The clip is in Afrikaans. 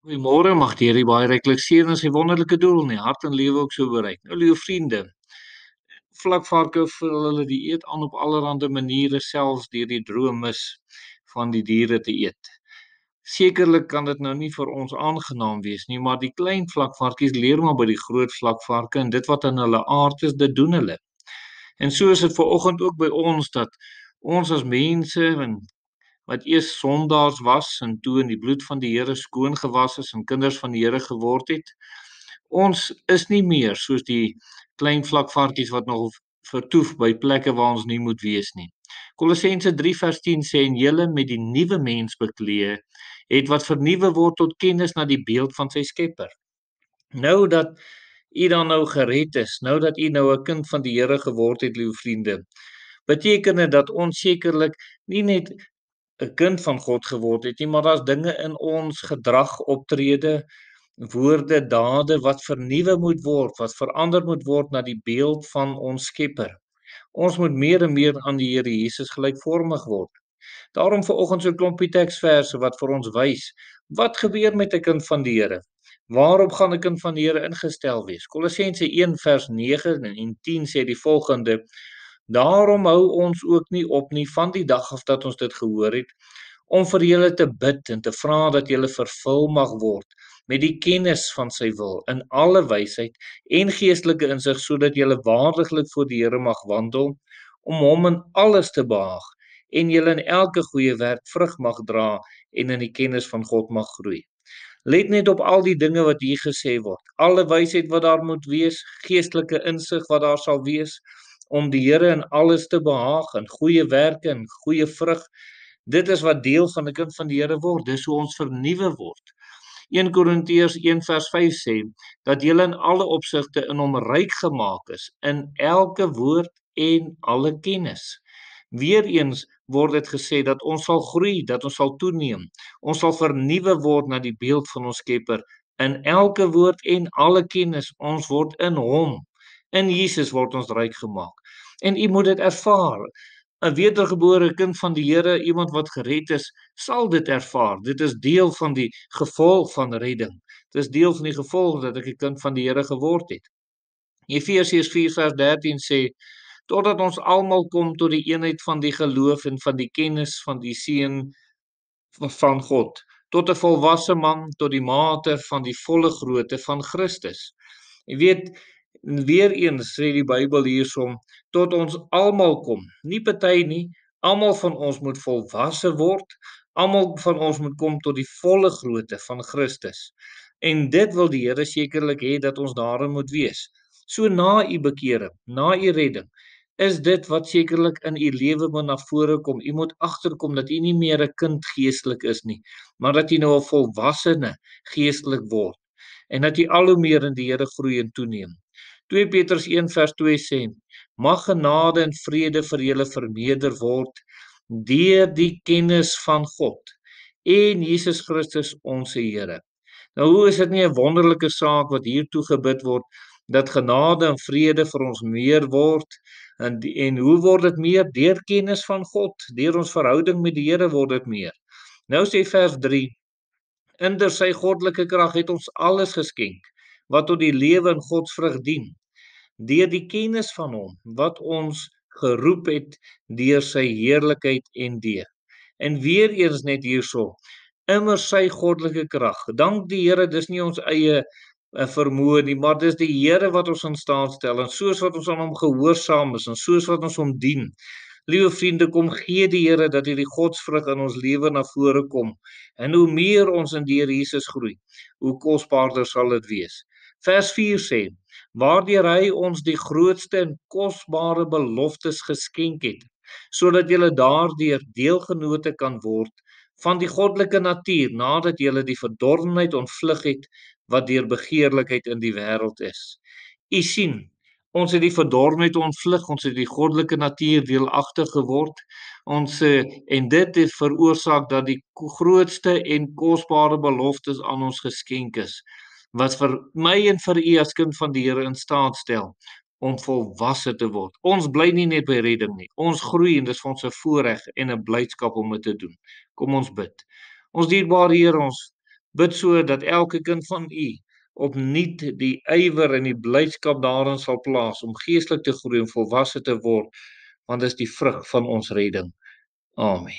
Goeiemôre, mag die Here baie ryklik seën in sy wonderlike doel in die hart en lewe ook so bereik. Nou liewe vriende, vlakvarke vul hulle dieet aan op allerlei maniere, selfs deur die droommis van die diere te eet. Sekerlik kan dit nou nie vir ons aangenaam wees nie, maar die klein vlakvarkies leer maar by die groot vlakvarke en dit wat in hulle aard is, dit doen hulle. En so is dit vanoggend ook by ons dat ons as mense en wat eers sondaars was en toe in die bloed van die Here skoon gewas is en kinders van die Here geword het. Ons is nie meer soos die klein vlakvarkies wat nog vertoef by plekke waar ons nie moet wees nie. Kolossense 3:10 sê en julle met die nuwe mens bekleë het wat vernuwe word tot kennis na die beeld van sy Skepper. Nou dat u dan nou gered is, nou dat u nou 'n kind van die Here geword het, liewe vriende, beteken dit dat ons sekerlik nie net 'n kind van God geword het nie, maar daar's dinge in ons gedrag, optrede, woorde, dade wat vernuwe moet word, wat verander moet word na die beeld van ons Skepper. Ons moet meer en meer aan die Here Jesus gelykvormig word. Daarom vanoggend so 'n klompie teksverse wat vir ons wys wat gebeur met 'n kind van die Here. Waarop gaan 'n kind van die Here ingestel wees? Kolossense 1:9 en 10 sê die volgende: Daarom hou ons ook nie op nie van die dag af dat ons dit gehoor het, om vir julle te bid en te vra dat julle vervul mag word met die kennis van sy wil in alle wysheid en geestelike insig, sodat julle waardiglik voor die Here mag wandel, om hom in alles te behaag en julle in elke goeie werk vrug mag dra en in die kennis van God mag groei. Let net op al die dinge wat hier gesê word. Alle wysheid wat daar moet wees, geestelike insig wat daar sal wees, om die Here in alles te behaag, in goeie werke en goeie vrug. Dit is wat deel van 'n kind van die Here word. Dis hoe ons vernuwe word. 1 Korintiërs 1:5 sê dat julle in alle opsigte in hom ryk gemaak is, in elke woord en alle kennis. Weereens word dit gesê dat ons sal groei, dat ons sal toeneem. Ons sal vernuwe word na die beeld van ons Skepper in elke woord en alle kennis. Ons word in hom. In Jesus word ons ryk gemaak. En u moet dit ervaar. 'n Wedergebore kind van die Here, iemand wat gered is, sal dit ervaar. Dit is deel van die gevolg van redding. Dit is deel van die gevolg dat ek 'n kind van die Here geword het. Efesiërs 4:13 sê totdat ons almal kom tot die eenheid van die geloof en van die kennis van die Seun van God, tot 'n volwasse man, tot die mate van die volle grootte van Christus. Jy weet, weer eens sê die Bybel hiersom, tot ons almal kom, nie party nie, almal van ons moet volwasse word, almal van ons moet kom tot die volle grootte van Christus. En dit wil die Here sekerlik hê dat ons daarin moet wees. So na u bekering, na u redding, is dit wat sekerlik in u lewe moet na vore kom. U moet agterkom dat u nie meer 'n kind geestelik is nie, maar dat u nou 'n volwassene geestelik word en dat u al hoe meer in die Here groei en toeneem. 2 Petrus 1:2 sê: Mag genade en vrede vir julle vermeerder word deur die kennis van God en Jesus Christus ons Here. Nou hoe is dit nie 'n wonderlike saak wat hier toe gebid word dat genade en vrede vir ons meer word en hoe word dit meer? Deur kennis van God, deur ons verhouding met die Here word dit meer. Nou sê vers 3: Inder sy goddelike krag het ons alles geskenk wat tot die lewe en godsvrug dien, deur die kennis van hom wat ons geroep het deur sy heerlikheid en deeg. En weer eens net hierso, immer sy goddelike krag. Dank die Here, dis nie ons eie vermoë nie, maar dis die Here wat ons in staat stel en soos wat ons aan hom gehoorsaam is en soos wat ons hom dien. Liewe vriende, kom gee die Here dat hierdie godsvrug in ons lewe na vore kom. En hoe meer ons in die Here Jesus groei, hoe kosbaarder sal dit wees. Vers 4 sê: Waardeur hy ons die grootste en kosbare beloftes geskenk het, sodat julle daardeur deelgenote kan word van die goddelike natuur, nadat julle die verdorwenheid ontvlug het wat deur begeerlikheid in die wêreld is. U sien, ons het die verdorwenheid ontvlug, ons het die goddelike natuur deelagtig geword. En dit het veroorsaak dat die grootste en kosbare beloftes aan ons geskenk is, wat vir my en vir u as kind van die Here in staat stel om volwasse te word. Ons bly nie net by redding nie. Ons groei en dis vir ons 'n voorreg en 'n blydskap om dit te doen. Kom ons bid. Ons dierbare Here, ons Bid so dat elke kind van U opnuut die ywer en die blydskap daarin sal plaas om geestelik te groei en volwasse te word, want dis die vrug van ons redding. Amen.